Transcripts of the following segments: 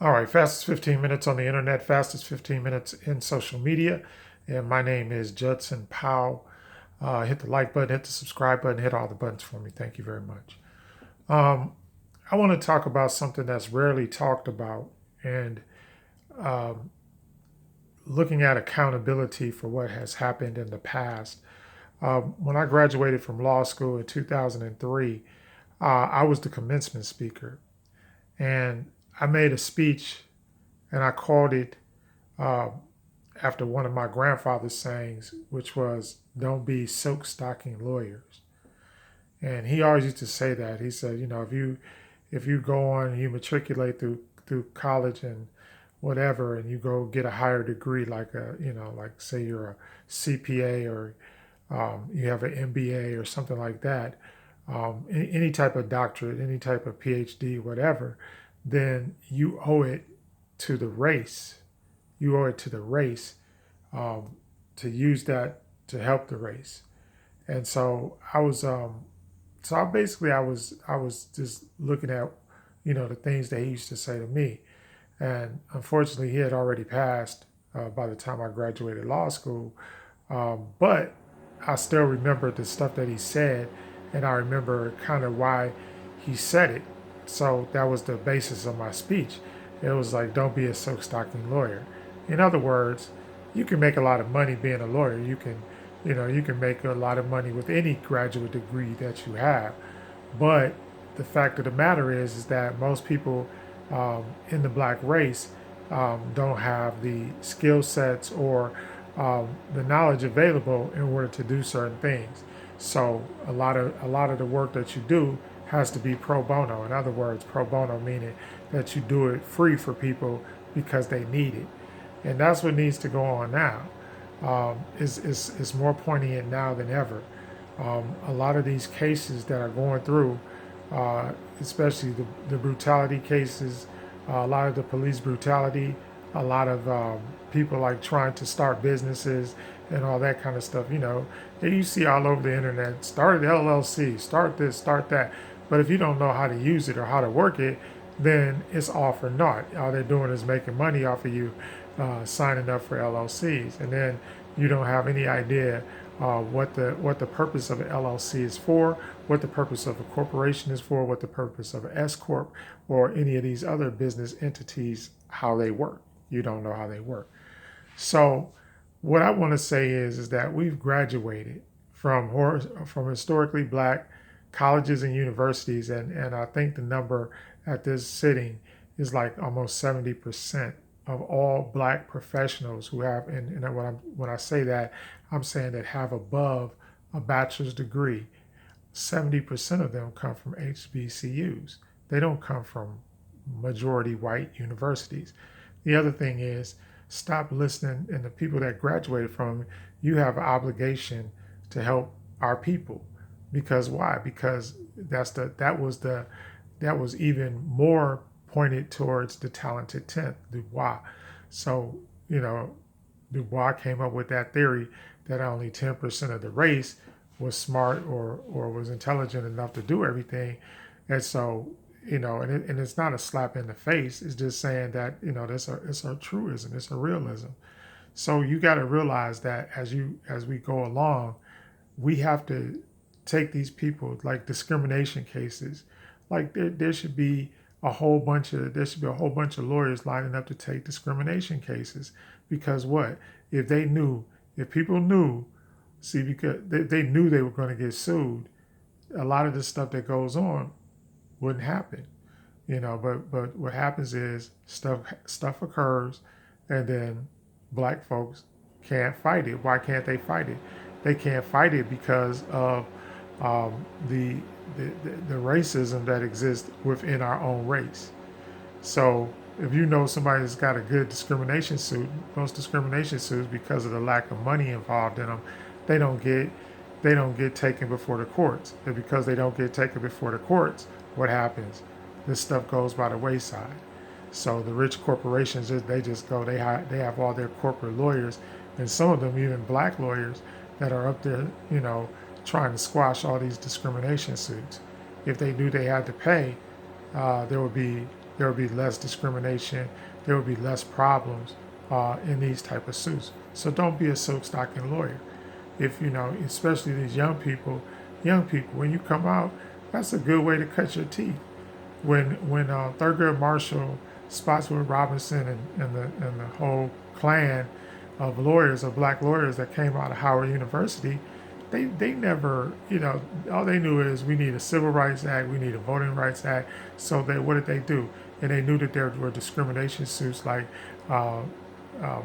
All right, fastest 15 minutes on the internet, fastest 15 minutes in social media. And my name is Judson Powell. Hit the like button, hit the subscribe button, hit all the buttons for me. Thank you very much. Um, I want to talk about something that's rarely talked about and um, looking at accountability for what has happened in the past. When I graduated from law school in 2003, I was the commencement speaker. And I made a speech and I called it uh, after one of my grandfather's sayings, which was, "Don't be silk stocking lawyers." And he always used to say that. He said, if you go on and you matriculate through college and whatever, and you go get a higher degree, like like say you're a CPA or you have an MBA or something like that, any type of doctorate, any type of PhD, whatever, then you owe it to the race. You owe it to the race um, to use that to help the race. And so I was just looking at, the things that he used to say to me. And unfortunately, he had already passed by the time I graduated law school. But I still remember the stuff that he said, and I remember kind of why he said it. So that was the basis of my speech. It was like, don't be a silk stocking lawyer. In other words, you can make a lot of money being a lawyer. You can make a lot of money with any graduate degree that you have. But the fact of the matter is that most people in the black race don't have the skill sets or the knowledge available in order to do certain things. So a lot of the work that you do has to be pro bono. In other words, pro bono meaning that you do it free for people because they need it, and that's what needs to go on now. Is more poignant now than ever. A lot of these cases that are going through, especially the brutality cases, a lot of the police brutality, a lot of people like trying to start businesses and all that kind of stuff. That you see all over the internet. Start an LLC, start this, start that. But if you don't know how to use it or how to work it, then it's all for naught. All they're doing is making money off of you signing up for LLCs, and then you don't have any idea what the purpose of an LLC is for, what the purpose of a corporation is for, what the purpose of an S corp or any of these other business entities, how they work. You don't know how they work. So, what I want to say is that we've graduated from historically black colleges and universities, and I think the number at this sitting is like almost 70% of all black professionals who have, and when I say that, I'm saying that have above a bachelor's degree. 70% of them come from HBCUs. They don't come from majority white universities. The other thing is, stop listening, and the people that graduated from, you have an obligation to help our people. Because why? Because that was even more pointed towards the talented 10th, Dubois. So, you know, Dubois came up with that theory that only 10% of the race was smart or was intelligent enough to do everything. And so, and it's not a slap in the face. It's just saying that, it's a truism, it's a realism. So you got to realize that as we go along, we have to take these people like discrimination cases. Like there should be a whole bunch of lawyers lining up to take discrimination cases because what if people knew, see, because they knew they were going to get sued, a lot of the stuff that goes on wouldn't happen. But what happens is stuff occurs, and then black folks can't fight it. Why can't they fight it? They can't fight it because of the, the racism that exists within our own race. So if you know somebody that's got a good discrimination suit, most discrimination suits, because of the lack of money involved in them, they don't get they don't get taken before the courts. And because they don't get taken before the courts, what happens? This stuff goes by the wayside. So the rich corporations, they just go. They have all their corporate lawyers, and some of them even black lawyers that are up there, trying to squash all these discrimination suits. If they knew they had to pay, there would be there would be less discrimination, there would be less problems in these type of suits. So don't be a silk stocking lawyer. If you know, especially these young people, when you come out, that's a good way to cut your teeth. When Thurgood Marshall, Spotswood Robinson, and the whole clan of lawyers, of black lawyers that came out of Howard University, they never, you know, all they knew is we need a Civil Rights Act, we need a Voting Rights Act. So they, what did they do? And they knew that there were discrimination suits like, uh, um,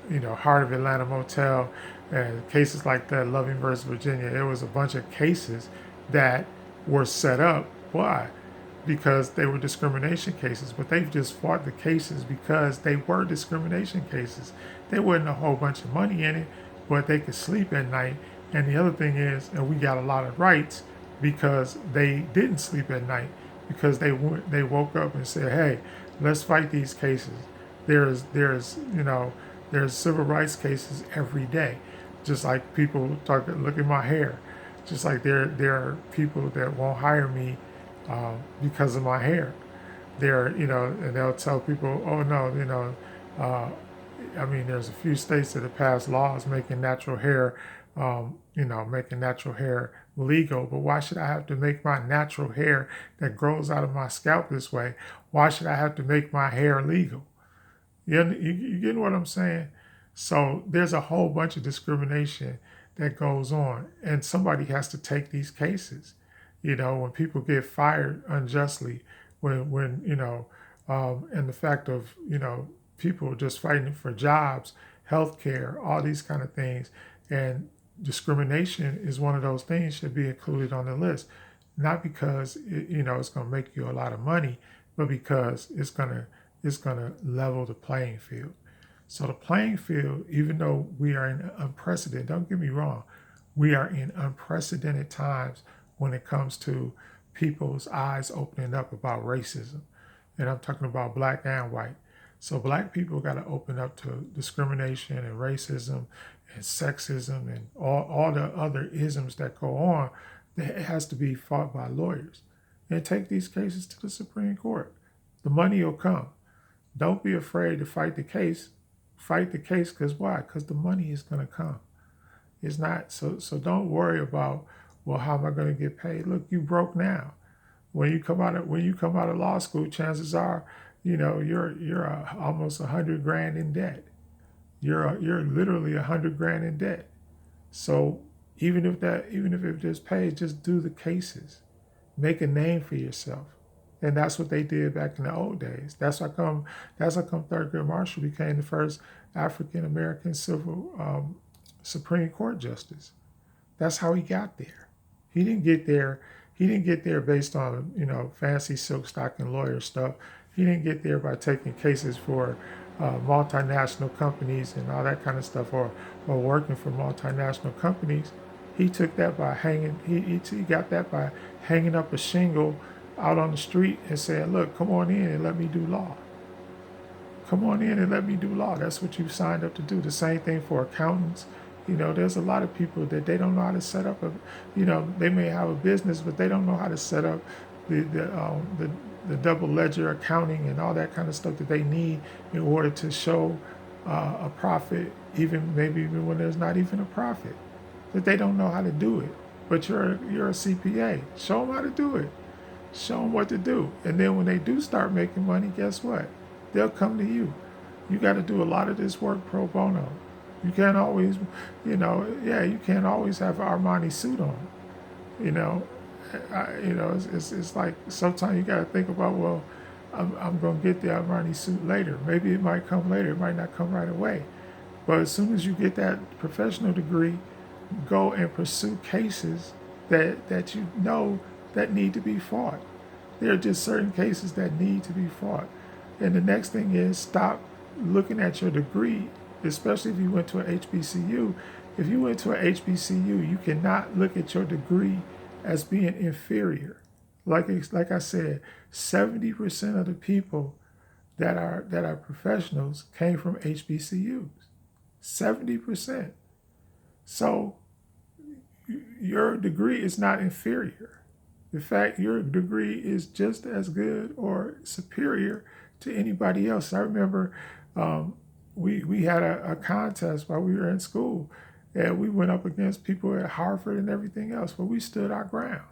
you know, Heart of Atlanta Motel and cases like that, Loving versus Virginia. It was a bunch of cases that were set up. Why? Because they were discrimination cases, but they've just fought the cases because they were discrimination cases. There wasn't a whole bunch of money in it, but they could sleep at night. And the other thing is, and we got a lot of rights because they didn't sleep at night, because they woke up and said, "Hey, let's fight these cases." There's you know, there's civil rights cases every day, just like people talk. Look at my hair, just like there are people that won't hire me because of my hair. They're, you know, and they'll tell people, oh no, you know, uh, I mean, there's a few states that have passed laws making natural hair, you know, making natural hair legal. But why should I have to make my natural hair that grows out of my scalp this way? Why should I have to make my hair legal? You getting what I'm saying? So there's a whole bunch of discrimination that goes on, and somebody has to take these cases. You know, when people get fired unjustly, when you know, and the fact of, you know, people just fighting for jobs, health care, all these kind of things, and discrimination is one of those things should be included on the list, not because you know it's going to make you a lot of money, but because it's gonna level the playing field. So the playing field, even though we are in unprecedented, don't get me wrong, we are in unprecedented times when it comes to people's eyes opening up about racism. And I'm talking about black and white. So black people got to open up to discrimination and racism and sexism and all the other isms that go on. That has to be fought by lawyers. And take these cases to the Supreme Court. The money will come. Don't be afraid to fight the case. Fight the case because why? Because the money is going to come. It's not so. Don't worry about, well, how am I going to get paid? Look, you broke now. When you come out of law school, chances are, you know, you're almost 100 grand in debt. You're literally 100 grand in debt. So even if it just pays, just do the cases, make a name for yourself. And that's what they did back in the old days. That's how come Thurgood Marshall became the first African American civil Supreme Court justice. That's how he got there. He didn't get there. He didn't get there based on, you know, fancy silk stocking lawyer stuff. He didn't get there by taking cases for multinational companies and all that kind of stuff, or working for multinational companies. He took that by hanging. He got that by hanging up a shingle out on the street and saying, "Look, come on in and let me do law. Come on in and let me do law." That's what you signed up to do. The same thing for accountants. You know, there's a lot of people that they don't know how to set up a, you know, they may have a business, but they don't know how to set up the double ledger accounting and all that kind of stuff that they need in order to show a profit, even maybe even when there's not even a profit. That they don't know how to do it. But you're a CPA. Show them how to do it. Show them what to do. And then when they do start making money, guess what? They'll come to you. You got to do a lot of this work pro bono. You can't always, you can't always have an Armani suit on. You know, it's like sometimes you got to think about, well, I'm going to get the Armani suit later. Maybe it might come later. It might not come right away. But as soon as you get that professional degree, go and pursue cases that you know that need to be fought. There are just certain cases that need to be fought. And the next thing is stop looking at your degree, especially if you went to an HBCU. If you went to an HBCU, you cannot look at your degree as being inferior. Like I said, 70% of the people that are professionals came from HBCUs. 70%. So your degree is not inferior. In fact, your degree is just as good or superior to anybody else. I remember um, we had a contest while we were in school, and we went up against people at Harvard and everything else, but we stood our ground.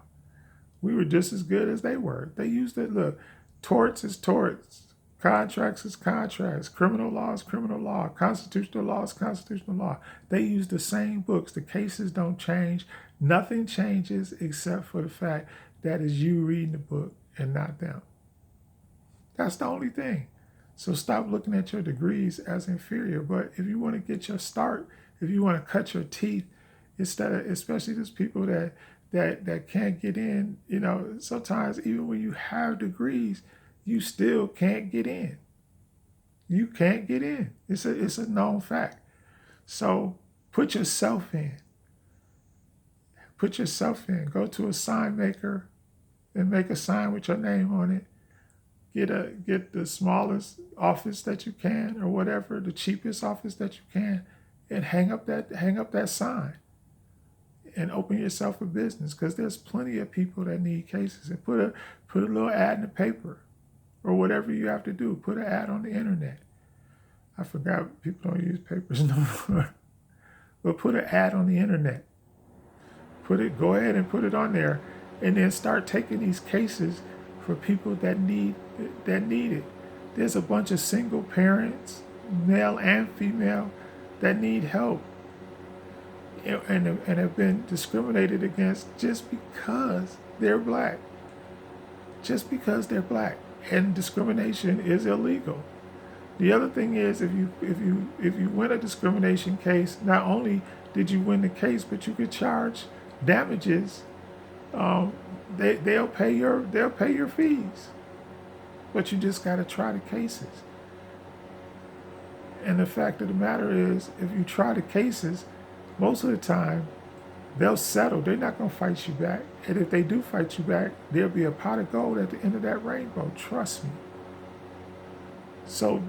We were just as good as they were. They used it. Look, torts is torts, contracts is contracts, criminal law is criminal law, constitutional law is constitutional law. They use the same books. The cases don't change. Nothing changes except for the fact that is you reading the book and not them. That's the only thing. So stop looking at your degrees as inferior. But if you want to get your start, if you want to cut your teeth, instead of, especially those people that can't get in, sometimes even when you have degrees, you still can't get in. You can't get in. It's a known fact. So put yourself in. Put yourself in. Go to a sign maker and make a sign with your name on it. Get the smallest office that you can, or whatever, the cheapest office that you can, and hang up that sign and open yourself a business, because there's plenty of people that need cases. And put a little ad in the paper, or whatever you have to do. Put an ad on the internet. I forgot people don't use papers no more. But put an ad on the internet. Go ahead and put it on there, and then start taking these cases for people that need it. There's a bunch of single parents, male and female, that need help and have been discriminated against just because they're black. Just because they're black, and discrimination is illegal. The other thing is, if you win a discrimination case, not only did you win the case, but you could charge damages. They'll pay your fees, but you just got to try the cases. And the fact of the matter is, if you try the cases, most of the time they'll settle. They're not going to fight you back. And if they do fight you back, there'll be a pot of gold at the end of that rainbow. Trust me. So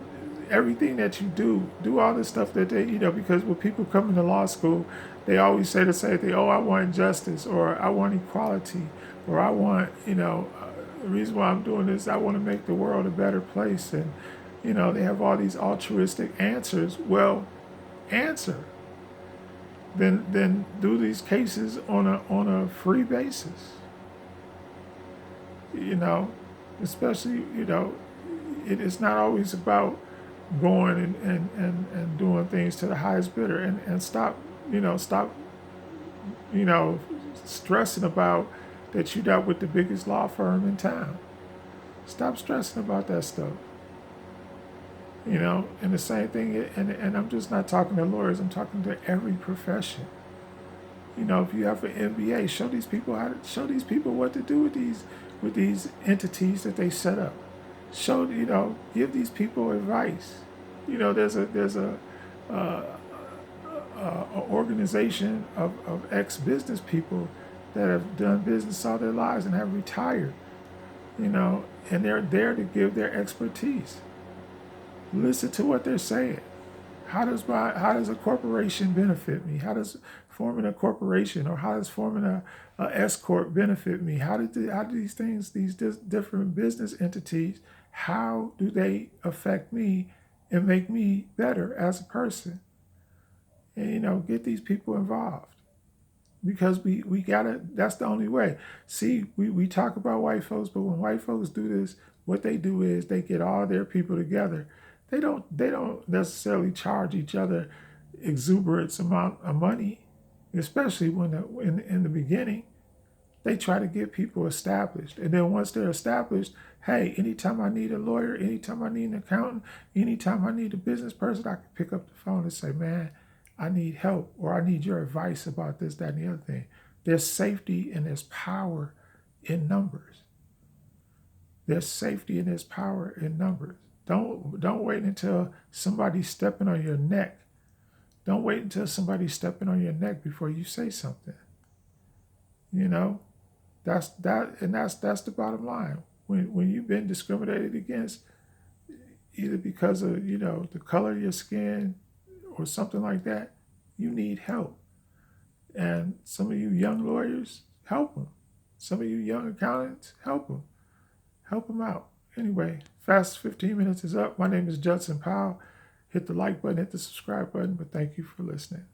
everything that you do all the stuff that they, because when people come into law school, they always say the same thing. Oh, I want justice, or I want equality, or I want, the reason why I'm doing this, I want to make the world a better place. And, they have all these altruistic answers. Well, answer. Then do these cases on a free basis. Especially, it's not always about going and doing things to the highest bidder, and stop stressing about that you're not with the biggest law firm in town. Stop stressing about that stuff. And the same thing, and I'm just not talking to lawyers, I'm talking to every profession. If you have an MBA, show these people what to do with these entities that they set up. Give these people advice. There's a organization of ex-business people that have done business all their lives and have retired, and they're there to give their expertise. Listen to what they're saying. How does a corporation benefit me? How does forming a corporation, or how does forming a S corp benefit me? How do these things, these different business entities, how do they affect me and make me better as a person? And get these people involved, because we gotta. That's the only way. See, we talk about white folks, but when white folks do this, what they do is they get all their people together. They don't necessarily charge each other exuberant amount of money, especially when in the beginning. They try to get people established, and then once they're established, hey, anytime I need a lawyer, anytime I need an accountant, anytime I need a business person, I can pick up the phone and say, man, I need help, or I need your advice about this, that, and the other thing. There's safety and there's power in numbers. There's safety and there's power in numbers. Don't wait until somebody's stepping on your neck. Don't wait until somebody's stepping on your neck before you say something. That's the bottom line. When you've been discriminated against, either because of the color of your skin or something like that, you need help. And some of you young lawyers, help them. Some of you young accountants, help them. Help them out. Anyway, Fast 15 Minutes is up. My name is Judson Powell. Hit the like button, hit the subscribe button, but thank you for listening.